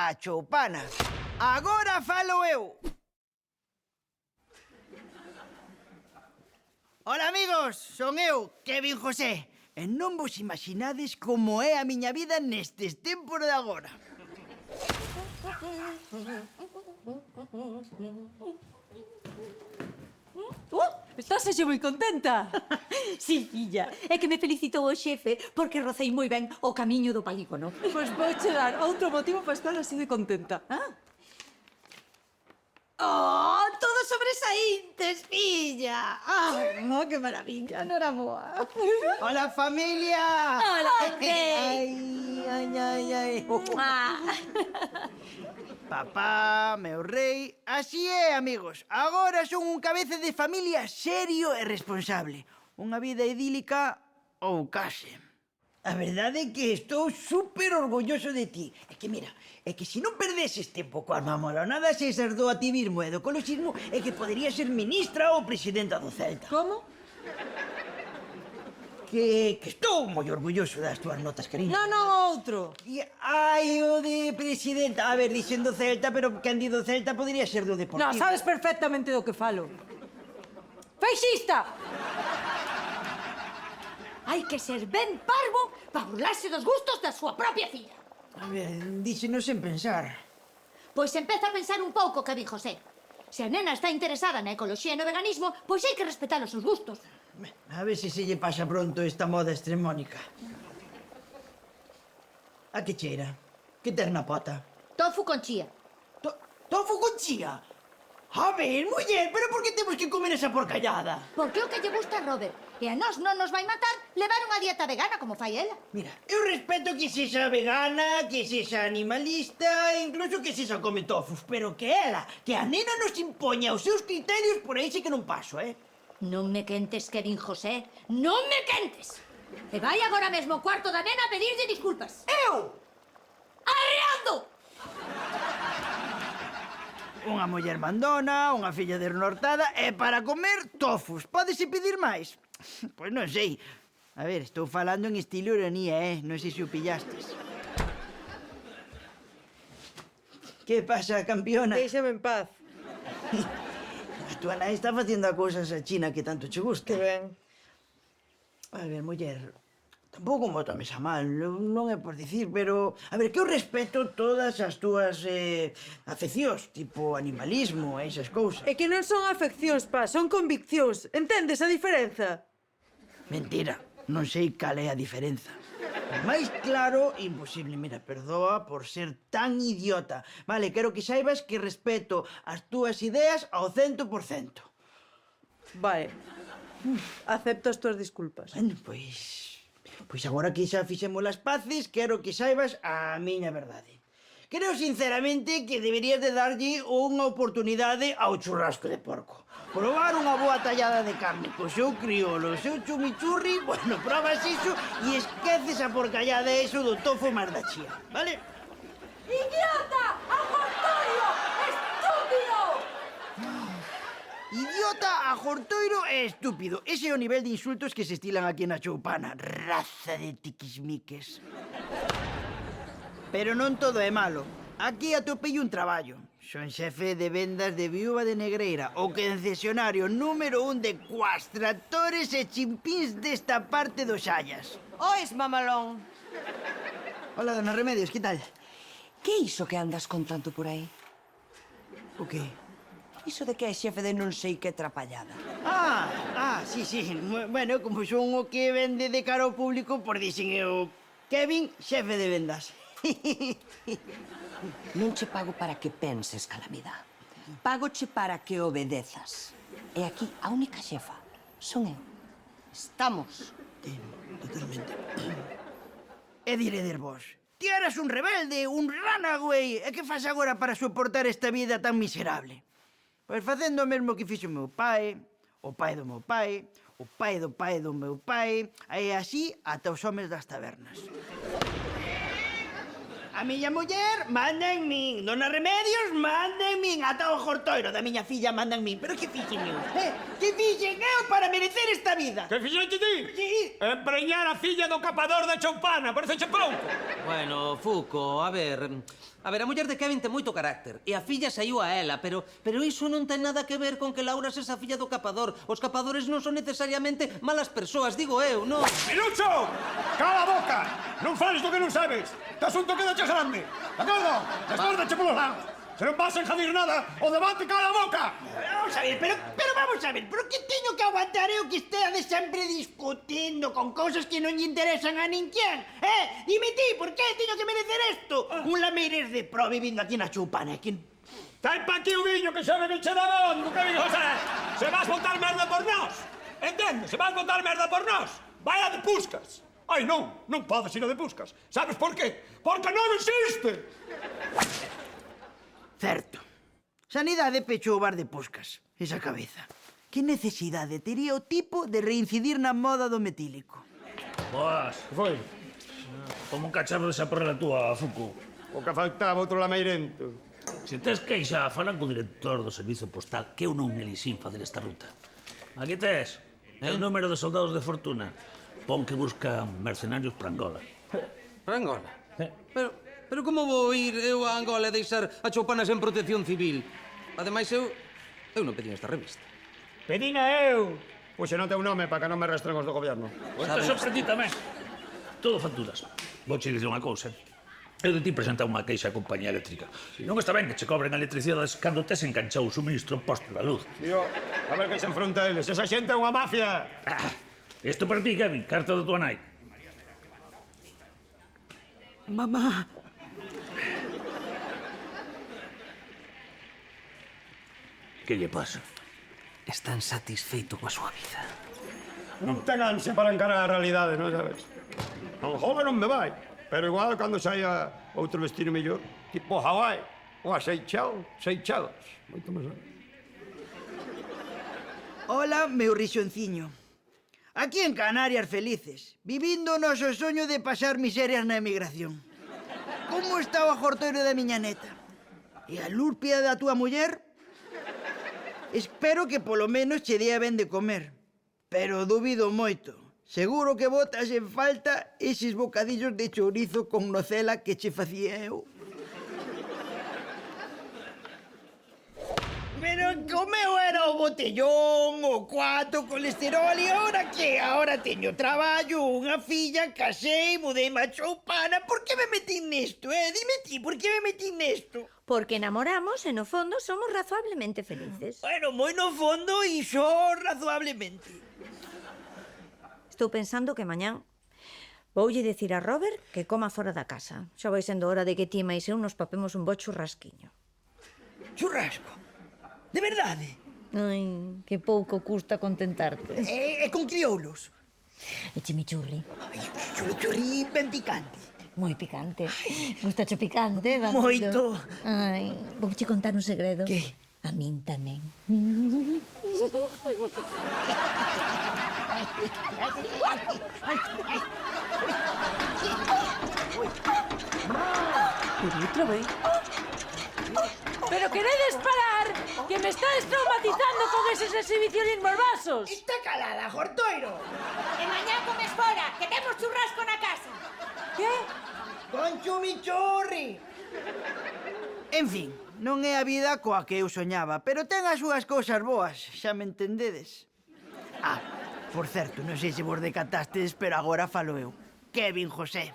a choupana. Agora falo eu. Hola, amigos, son eu, Kevin José. E non vos imaginades como é a miña vida nestes tempos de agora. Estás moi contenta? Sí, filla, é que me felicitou o xefe porque rocei moi ben o camiño do polígono. Pois vouche dar outro motivo para estar así de contenta. Oh, todos sobresaíntes, filla. Ai, oh, que maravilla, noraboa. Hola, familia! Hola, Ai, ai, ai, ai. Papá, meu rei... Así é, amigos. Agora son un cabeza de familia serio e responsable. Unha vida idílica ou case. A verdade é que estou super orgulloso de ti. É que, mira, é que se non perdeses tempo coas mamolonadas esas do activismo e do ecoloxismo, é que podería ser ministra ou presidenta do Celta. Como? Que estou moi orgulloso das túas notas, cariño. Non, outro. Ai, o de presidenta. A ver, dixen do Celta, pero quen di do Celta podería ser do Deportivo. Non, sabes perfectamente do que falo. Feixista! Hai que ser ben parvo para burlarse dos gustos da súa propia filla. A ver, díxenos sen pensar. Pois empeza a pensar un pouco, Kevin José. Se a nena está interesada na ecoloxía e no veganismo, pois hai que respetar os seus gustos. A ver se lle pasa pronto esta moda extremónica. A que cheira? Que tes na pota? Tofu con chía. Tofu con chía? A ver, muller, pero por que temos que comer esa porcallada? Porque o que lle gusta a Robert e a nós non nos vai matar levar unha dieta vegana como fai ela. Mira, eu respeto que sexa vegana, que sexa animalista e incluso que sexa come tofus, pero que ela, que a nena nos impoña os seus criterios, por aí sí que non paso, Non me quentes, Kevin José, non me quentes. E vai agora mesmo ao cuarto da nena a pedirlle disculpas. Eu? Arreando! Unha muller mandona, unha filla desnortada e para comer tofus. Pódese pedir máis? Pois non sei. A ver, estou falando en estilo ironía, Non sei se o pillastes. Que pasa, campeona? Déixame en paz. A túa nai está facendo a cousas a China que tanto che gusta. Que ben. A ver, muller, tampouco mo tomes a mal, non é por dicir, pero... A ver, que eu respeto todas as túas afeccións, tipo animalismo e esas cousas. É que non son afeccións, pa, son conviccións. Entendes a diferenza? Mentira, non sei cal é a diferenza. Máis claro, imposible. Mira, perdoa por ser tan idiota. Vale, quero que saibas que respeto as túas ideas ao 100%. Vale. Acepto as túas disculpas. Bueno, pois agora que xa fixemos as paces, quero que saibas a miña verdade. Creo sinceramente que deberías de darlle unha oportunidade ao churrasco de porco. Probar unha boa tallada de carne co seu criolo, o seu chumichurri, bueno, probas iso e esqueces a porcallada eso do tofu máis da chía, vale? Idiota! Ajortorio! Estúpido! Idiota, ajortoiro e estúpido. Ese é o nivel de insultos que se estilan aquí na choupana. Raza de tiquismiques. Pero non todo é malo. Aquí atopei un traballo. Son xefe de vendas de Viúva de Negreira, o concesionario número 1 de cuastractores e chimpíns desta parte dos Xallas. Ois, mamalón. Hola, dona Remedios, que tal? Que iso que andas contando por aí? O qué? Iso de que é xefe de non sei que trapallada. Sí. Bueno, como son o que vende de cara ao público, por dixen eu... Kevin, xefe de vendas. Non che pago para que penses, Calamidad. Págoche para que obedezas. E aquí a única xefa son eu. Estamos. Totalmente. E diredes vos, ti eras un rebelde, un runaway, e que faz agora para soportar esta vida tan miserable? Pois facendo o mesmo que fixo o meu pai, o pai do meu pai, o pai do meu pai, e así ata os homes das tabernas. A miña muller manda en min, dona Remedios manda en min, ata o jortoiro da miña filla manda en min. Pero que fixen eu? Que fixen eu para merecer esta vida? Que fixeche ti? Sí. Empreñar a filla do capador de Choupana, parece che pouco. Bueno, Fuco, a ver... A ver, a muller de Kevin ten moito carácter e a filla saiu a ela, pero iso non ten nada que ver con que Laura sexa filla do capador. Os capadores non son necesariamente malas persoas, digo eu, non? Minucho! Cala a boca! Non fales do que non sabes! Te asunto quedache grande! De acordo? Desbórdache polos lados! Se non vas a enjadir nada, o debate cala a boca! Vamos a ver, pero vamos a ver, por que teño que aguantar eu que esteades sempre discutindo con cousas que non lle interesan a ninguén? Dime ti, por que teño que merecer isto? Un lameires de pro vivindo aquí na chupana, que... Ten pa aquí o viño que sabe que che dá bondo, que José! Se vas botar merda por nós! Entende? Se vas botar merda por nós! Vai a de puscas! Ai, non podes ir a de puscas. Sabes por qué? Porque non existe! Certo. Sanidade pechou o bar de Puscas. Esa cabeza. Que necesidade tería o tipo de reincidir na moda do metílico? Boas. Que foi? Como un cacharro desa porra túa, Fuku. O que faltaba outro lameirento. Se tes queixa, falan co director do servizo postal, que eu non elixín facer esta ruta. Aquí tes el número de soldados de fortuna. Pon que buscan mercenarios para Angola. Para Angola? Pero como vou ir eu a Angola e deixar a Choupana sen protección civil? Ademais, eu non pedín esta revista. Pedina eu! Pois se non ten un nome para que non me restren os do goberno. Pois te sorprendí tamén. Todo facturas. Vou che dicir unha cousa. Eu de ti presenta unha queixa á compañía eléctrica. Non está ben que che cobren a electricidade cando tes enganchado o suministro posto da luz. Tío, a ver que se enfronta eles. Esa xente é unha mafia! Isto para ti, Kevin, carta da tua nai. Mamá, Que lle pasa? Están satisfeito coa súa vida. Non ten ansia para encarar a realidade, non sabes? Angola non me vai, pero igual cando saia outro destino mellor, tipo Hawaii, ou a Seychelles, moito máis. Hola, meu rixonciño. Aquí en Canarias felices, vivindo o noso soño de pasar miserias na emigración. Como está o ajortoiro da miña neta? E a lúrpida da túa muller? Espero que polo menos che dea ben de comer. Pero dubido moito. Seguro que botas en falta eses bocadillos de chourizo con nocela que che facía eu. Pero comeu era o botellón, o cuato, o colesterol, e ahora que? Ahora teño traballo, unha filla, casei, mudei a Choupana. Por que me metín nesto, Dime ti, por que me metín nesto? Porque enamoramos e no fondo somos razoablemente felices. Bueno, moi no fondo e só razoablemente. Estou pensando que mañán voulle dicir a Robert que coma fora da casa. Xa vai sendo hora de que ti máis eu nos papemos un bo churrasquiño. Churrasco? De verdade? Ai, que pouco custa contentarte. E con crioulos? E chimichurri. Ai, churri ben picante. Moi picante. Gustacho picante, bandido? Moito. Ai, vouche contar un segredo. Que? A min tamén. pero outra vez. Pero queredes parar, que me estáis traumatizando con eses exhibicionismos vasos. Está calada, Jortoiro. E mañá comes fora, que temos churrasco na casa. Que? Con chumichurri. En fin, non é a vida coa que eu soñaba, pero ten as súas cousas boas, xa me entendedes. Por certo, non sei se vos decatastes, pero agora falo eu. Kevin José.